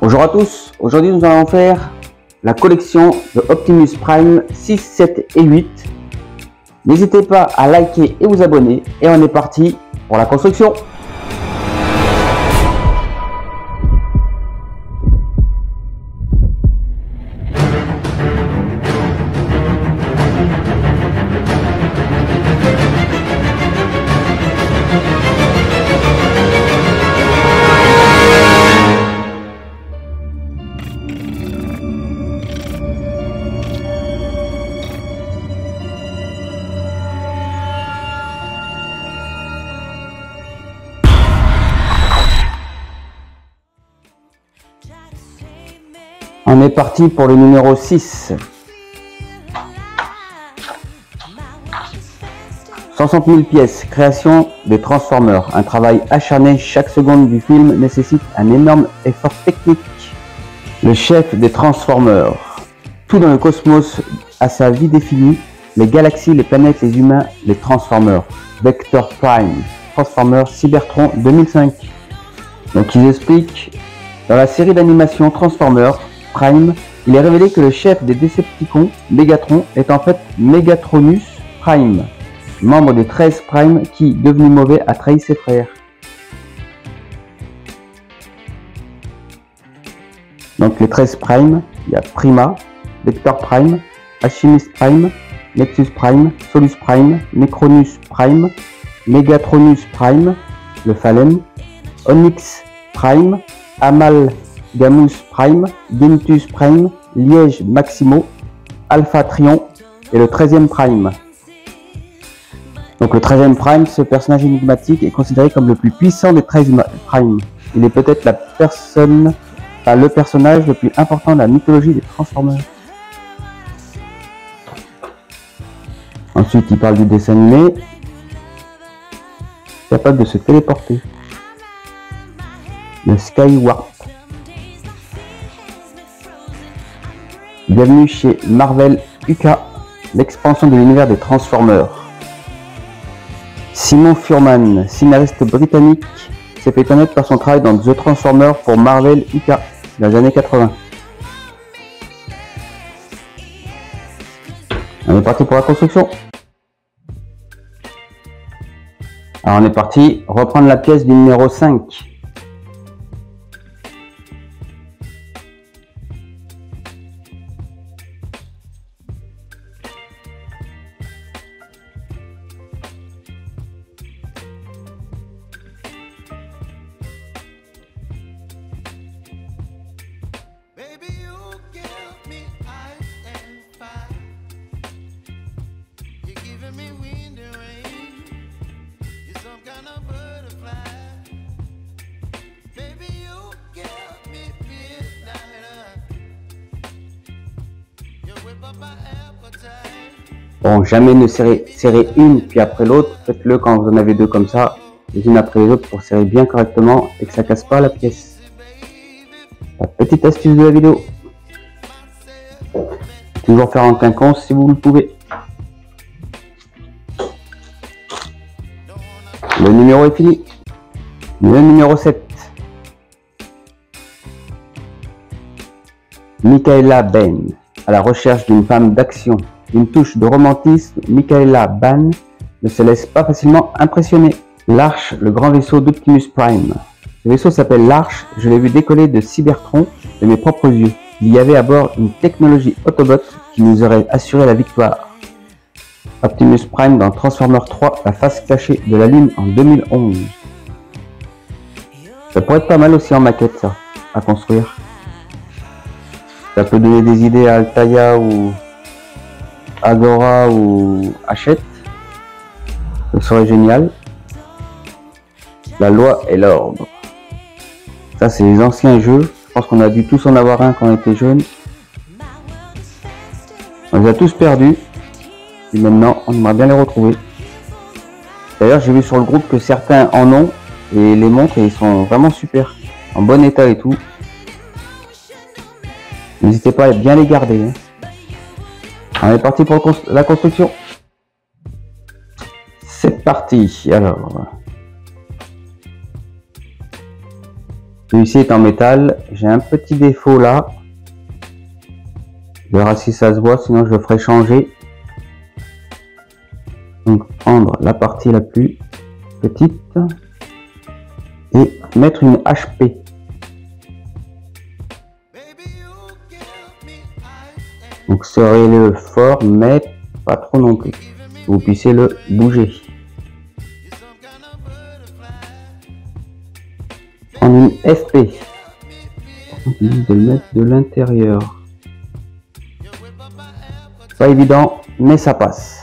Bonjour à tous, aujourd'hui nous allons faire la collection de Optimus Prime 6, 7 et 8. N'hésitez pas à liker et vous abonner et on est parti pour la construction. On est parti pour le numéro 6. 160 000 pièces, création des Transformers. Un travail acharné, chaque seconde du film nécessite un énorme effort technique. Le chef des Transformers. Tout dans le cosmos a sa vie définie. Les galaxies, les planètes, les humains, les Transformers. Vector Prime. Transformers Cybertron 2005. Donc ils expliquent, dans la série d'animation Transformers Prime, il est révélé que le chef des Decepticons, Megatron, est en fait Megatronus Prime, membre des 13 Prime qui, devenu mauvais, a trahi ses frères. Donc les 13 Prime, il y a Prima, Vector Prime, Alchemist Prime, Nexus Prime, Solus Prime, Necronus Prime, Megatronus Prime, le Fallen, Onyx Prime, Amalgamus Prime, Genitus Prime, Liège Maximo, Alpha Trion et le 13e Prime. Donc le 13e Prime, ce personnage énigmatique, est considéré comme le plus puissant des 13 Prime. Il est peut-être le personnage le plus important de la mythologie des Transformers. Ensuite, il parle du dessin animé, capable de se téléporter. Le Skywarp. Bienvenue chez Marvel UK, l'expansion de l'univers des Transformers. Simon Furman, scénariste britannique, s'est fait connaître par son travail dans The Transformers pour Marvel UK dans les années 80. On est parti pour la construction. Alors on est parti reprendre la pièce du numéro 5. Bon, jamais ne serrer une puis après l'autre. Faites-le quand vous en avez deux comme ça, les unes après les autres pour serrer bien correctement et que ça casse pas la pièce. La petite astuce de la vidéo. Toujours faire en quinconce si vous le pouvez. Le numéro est fini. Le numéro 7. Michaela Ben, à la recherche d'une femme d'action. Une touche de romantisme, Michaela Ben ne se laisse pas facilement impressionner. L'Arche, le grand vaisseau d'Optimus Prime. Ce vaisseau s'appelle l'Arche, je l'ai vu décoller de Cybertron de mes propres yeux. Il y avait à bord une technologie Autobot qui nous aurait assuré la victoire. Optimus Prime dans Transformers 3, la face cachée de la Lune en 2011. Ça pourrait être pas mal aussi en maquette ça, à construire. Ça peut donner des idées à Altaïa ou Agora ou Hachette. Ce serait génial. La loi et l'ordre. Ça c'est les anciens jeux. Je pense qu'on a dû tous en avoir un quand on était jeunes. On les a tous perdus. Et maintenant on aimerait bien les retrouver. D'ailleurs j'ai vu sur le groupe que certains en ont et les montrent et ils sont vraiment super. En bon état et tout. N'hésitez pas à bien les garder. Hein. On est parti pour la construction. C'est parti. Alors, Celui-ci est en métal. J'ai un petit défaut là. Je verrai si ça se voit, sinon je le ferai changer. Donc prendre la partie la plus petite et mettre une HP. Donc serrez-le fort, mais pas trop non plus. Vous puissiez le bouger. Prendre une FP. De le mettre de l'intérieur. Pas évident, mais ça passe.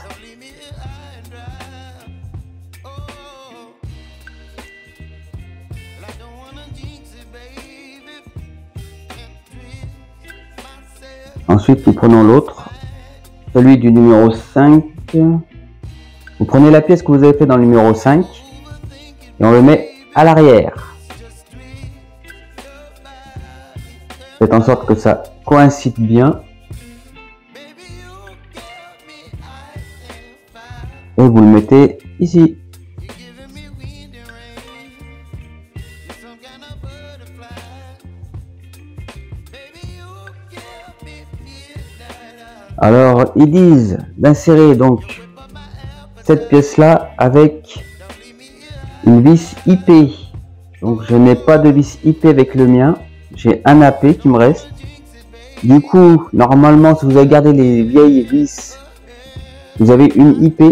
Ensuite, nous prenons l'autre, celui du numéro 5. Vous prenez la pièce que vous avez fait dans le numéro 5 et on le met à l'arrière. Faites en sorte que ça coïncide bien. Et vous le mettez ici. Alors, ils disent d'insérer donc cette pièce-là avec une vis IP. Donc, je n'ai pas de vis IP avec le mien. J'ai un AP qui me reste. Du coup, normalement, si vous avez gardé les vieilles vis, vous avez une IP.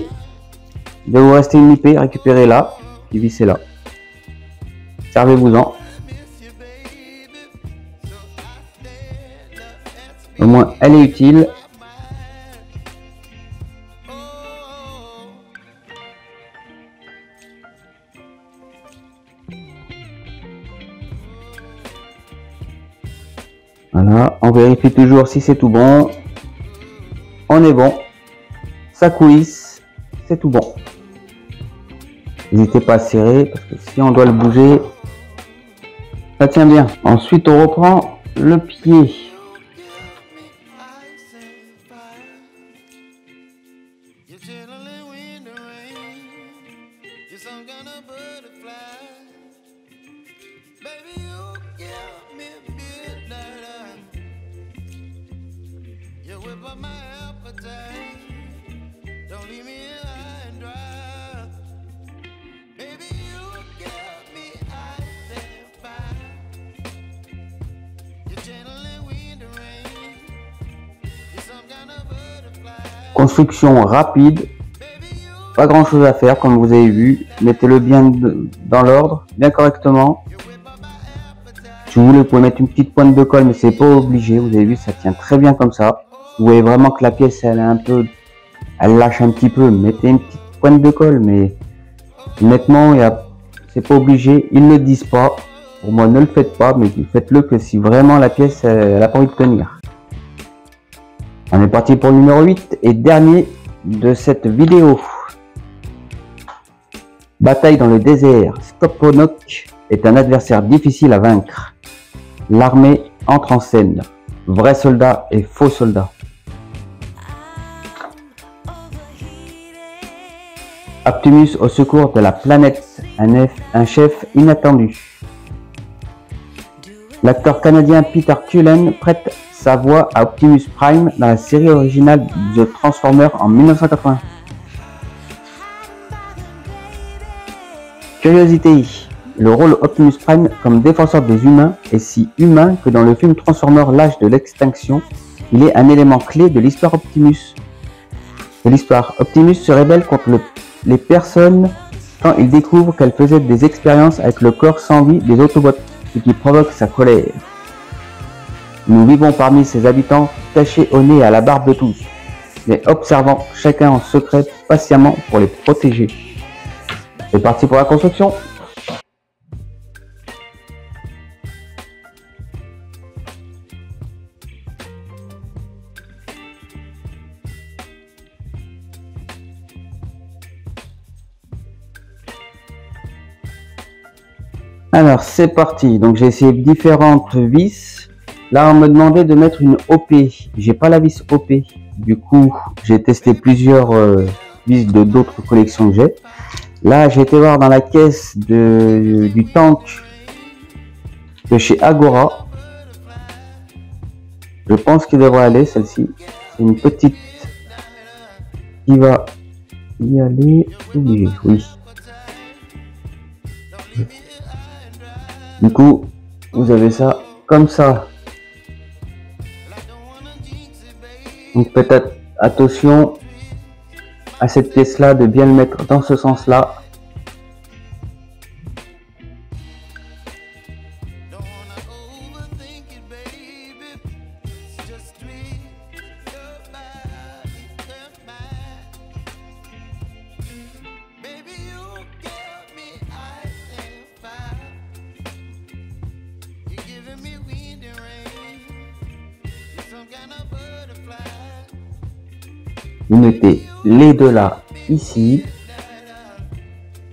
Il doit vous rester une IP, récupérez-la. Et vissez-la. Servez-vous-en. Au moins, elle est utile. Voilà, on vérifie toujours si c'est tout bon. On est bon. Ça coulisse, c'est tout bon. N'hésitez pas à serrer parce que si on doit le bouger, ça tient bien. Ensuite, on reprend le pied. Construction rapide, pas grand chose à faire comme vous avez vu, mettez-le bien dans l'ordre, bien correctement. Si vous voulez, vous pouvez mettre une petite pointe de colle, mais c'est pas obligé, vous avez vu, ça tient très bien comme ça. Vous voyez vraiment que la pièce, elle lâche un petit peu, mettez une petite pointe de colle, mais honnêtement, c'est pas obligé, ils ne le disent pas. Pour moi, ne le faites pas, mais faites-le que si vraiment la pièce, elle a pas envie de tenir. On est parti pour le numéro 8 et dernier de cette vidéo. Bataille dans le désert. Scoponok est un adversaire difficile à vaincre. L'armée entre en scène. Vrais soldats et faux soldats. Optimus au secours de la planète. Un chef inattendu. L'acteur canadien Peter Cullen prête sa voix à Optimus Prime dans la série originale The Transformers en 1980. Curiosité, le rôle Optimus Prime comme défenseur des humains est si humain que dans le film Transformers l'âge de l'extinction, il est un élément clé de l'histoire Optimus. Optimus se rebelle contre les personnes quand il découvre qu'elles faisaient des expériences avec le corps sans vie des Autobots, ce qui provoque sa colère. Nous vivons parmi ces habitants cachés au nez et à la barbe de tous, mais observant chacun en secret patiemment pour les protéger. C'est parti pour la construction. Alors c'est parti, donc j'ai essayé différentes vis. Là on me demandait de mettre une OP, j'ai pas la vis OP, du coup j'ai testé plusieurs vis de d'autres collections que j'ai. Là j'ai été voir dans la caisse du tank de chez Agora. Je pense qu'il devrait aller, celle-ci. C'est une petite qui va y aller. Obligé, oui. Du coup, vous avez ça comme ça. Donc peut-être attention à cette pièce-là, de bien le mettre dans ce sens-là. Vous mettez les deux là, ici,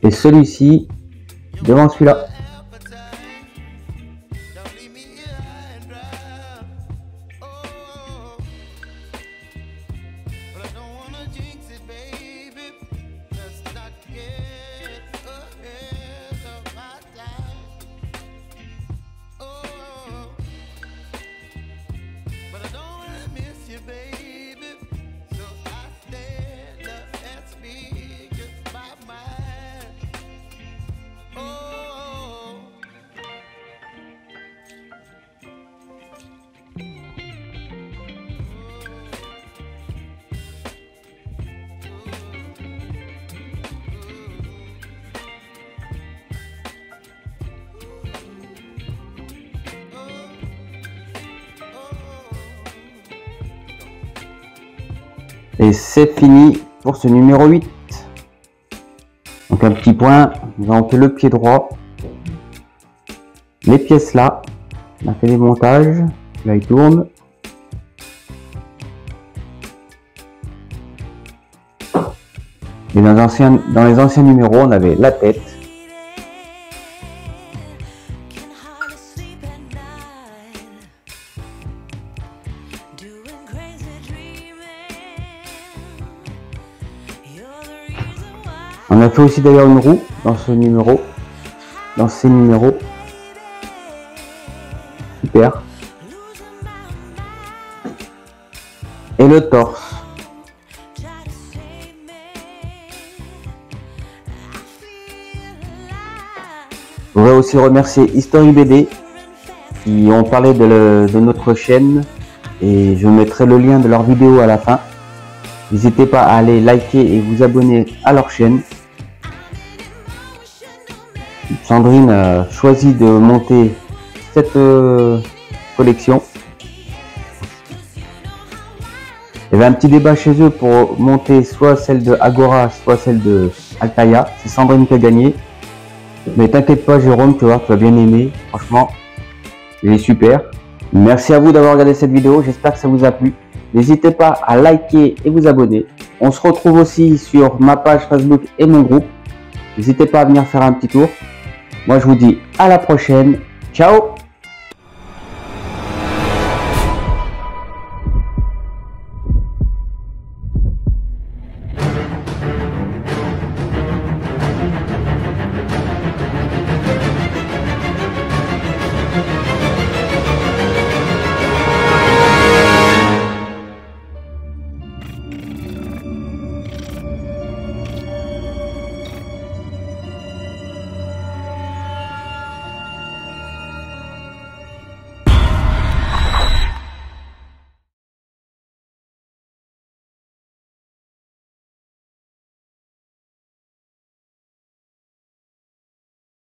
et celui-ci devant celui-là. Et c'est fini pour ce numéro 8. Donc un petit point, nous avons fait le pied droit. Les pièces là, on a fait les montages, là il tourne. Et dans les anciens numéros, on avait la tête. On a fait aussi d'ailleurs une roue dans ces numéros. Super. Et le torse. Je voudrais aussi remercier History BD qui ont parlé de notre chaîne et je mettrai le lien de leur vidéo à la fin. N'hésitez pas à aller liker et vous abonner à leur chaîne. Sandrine a choisi de monter cette collection. Il y avait un petit débat chez eux pour monter soit celle de Agora, soit celle de Altaïa. C'est Sandrine qui a gagné. Mais t'inquiète pas Jérôme, tu vas bien aimer. Franchement, il est super. Merci à vous d'avoir regardé cette vidéo. J'espère que ça vous a plu. N'hésitez pas à liker et vous abonner. On se retrouve aussi sur ma page Facebook et mon groupe. N'hésitez pas à venir faire un petit tour. Moi je vous dis à la prochaine. Ciao!